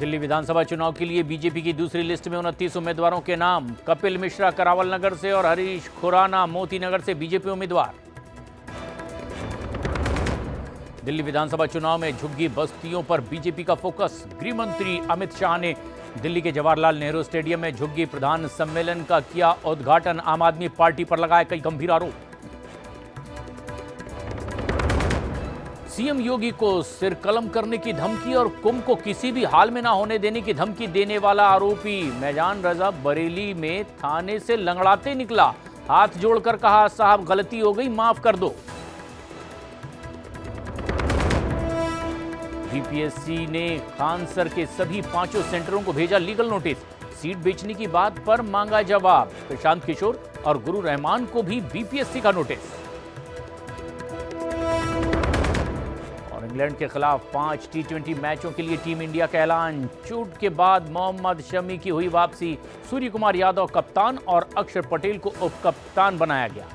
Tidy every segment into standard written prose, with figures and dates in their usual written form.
दिल्ली विधानसभा चुनाव के लिए बीजेपी की दूसरी लिस्ट में 29 उम्मीदवारों के नाम। कपिल मिश्रा करावल नगर से और हरीश खुराना मोती नगर से बीजेपी उम्मीदवार। दिल्ली विधानसभा चुनाव में झुग्गी बस्तियों पर बीजेपी का फोकस। गृह मंत्री अमित शाह ने दिल्ली के जवाहरलाल नेहरू स्टेडियम में झुग्गी प्रधान सम्मेलन का किया उद्घाटन। आम आदमी पार्टी पर लगाए कई गंभीर आरोप। सीएम योगी को सिर कलम करने की धमकी और कुंभ को किसी भी हाल में ना होने देने की धमकी देने वाला आरोपी मैजान रजा बरेली में थाने से लंगड़ाते निकला। हाथ जोड़कर कहा, साहब गलती हो गई, माफ कर दो। बीपीएससी ने खान सर के सभी 5 सेंटरों को भेजा लीगल नोटिस। सीट बेचने की बात पर मांगा जवाब। प्रशांत किशोर और गुरु रहमान को भी बीपीएससी का नोटिस। इंग्लैंड के खिलाफ 5 टी20 मैचों के लिए टीम इंडिया का ऐलान। चोट के बाद मोहम्मद शमी की हुई वापसी। सूर्य कुमार यादव कप्तान और अक्षर पटेल को उप कप्तान बनाया गया।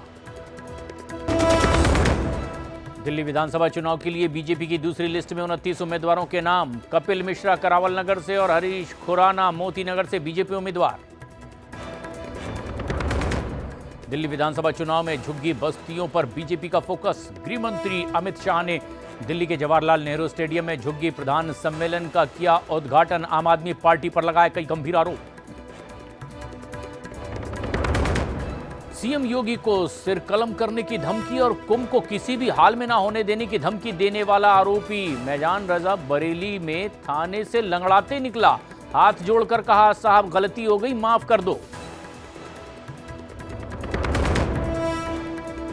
दिल्ली विधानसभा चुनाव के लिए बीजेपी की दूसरी लिस्ट में 29 उम्मीदवारों के नाम। कपिल मिश्रा करावल नगर से और हरीश खुराना मोती नगर से बीजेपी उम्मीदवार। दिल्ली विधानसभा चुनाव में झुग्गी बस्तियों पर बीजेपी का फोकस। गृह मंत्री अमित शाह ने दिल्ली के जवाहरलाल नेहरू स्टेडियम में झुग्गी प्रधान सम्मेलन का किया उद्घाटन। आम आदमी पार्टी पर लगाए कई गंभीर आरोप। सीएम योगी को सिर कलम करने की धमकी और कुंभ को किसी भी हाल में ना होने देने की धमकी देने वाला आरोपी मैजान रजा बरेली में थाने से लंगड़ाते निकला। हाथ जोड़कर कहा, साहब गलती हो गई, माफ कर दो।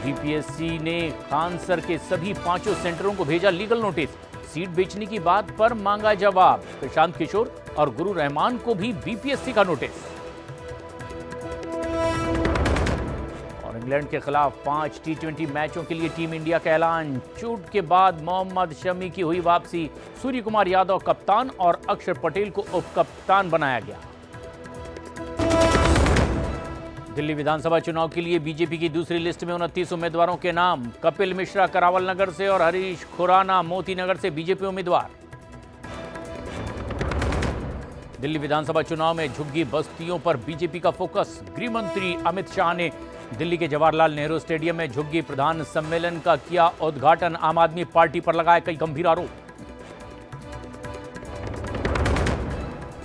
बीपीएससी ने खान सर के सभी 5 सेंटरों को भेजा लीगल नोटिस। सीट बेचने की बात पर मांगा जवाब। प्रशांत किशोर और गुरु रहमान को भी बीपीएससी का नोटिस। और इंग्लैंड के खिलाफ 5 टी20 मैचों के लिए टीम इंडिया का ऐलान। चोट के बाद मोहम्मद शमी की हुई वापसी। सूर्य कुमार यादव कप्तान और अक्षर पटेल को उप कप्तान बनाया गया। दिल्ली विधानसभा चुनाव के लिए बीजेपी की दूसरी लिस्ट में 29 उम्मीदवारों के नाम। कपिल मिश्रा करावल नगर से और हरीश खुराना मोती नगर से बीजेपी उम्मीदवार। दिल्ली विधानसभा चुनाव में झुग्गी बस्तियों पर बीजेपी का फोकस। गृह मंत्री अमित शाह ने दिल्ली के जवाहरलाल नेहरू स्टेडियम में झुग्गी प्रधान सम्मेलन का किया उद्घाटन। आम आदमी पार्टी पर लगाए कई गंभीर आरोप।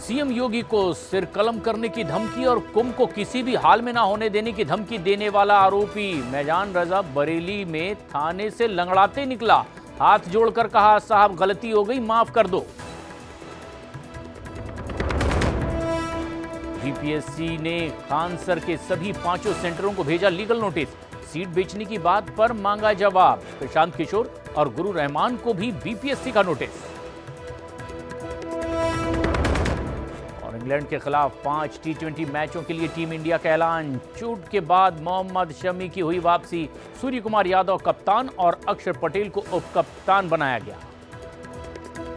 सीएम योगी को सिर कलम करने की धमकी और कुंभ को किसी भी हाल में ना होने देने की धमकी देने वाला आरोपी मैजान रजा बरेली में थाने से लंगड़ाते निकला। हाथ जोड़कर कहा, साहब गलती हो गई, माफ कर दो। बीपीएससी ने खान सर के सभी 5 सेंटरों को भेजा लीगल नोटिस। सीट बेचने की बात पर मांगा जवाब। प्रशांत किशोर और गुरु रहमान को भी बीपीएससी का नोटिस। इंग्लैंड के खिलाफ 5 टी20 मैचों के लिए टीम इंडिया का ऐलान। चोट के बाद मोहम्मद शमी की हुई वापसी। सूर्य कुमार यादव कप्तान और अक्षर पटेल को उप कप्तान बनाया गया।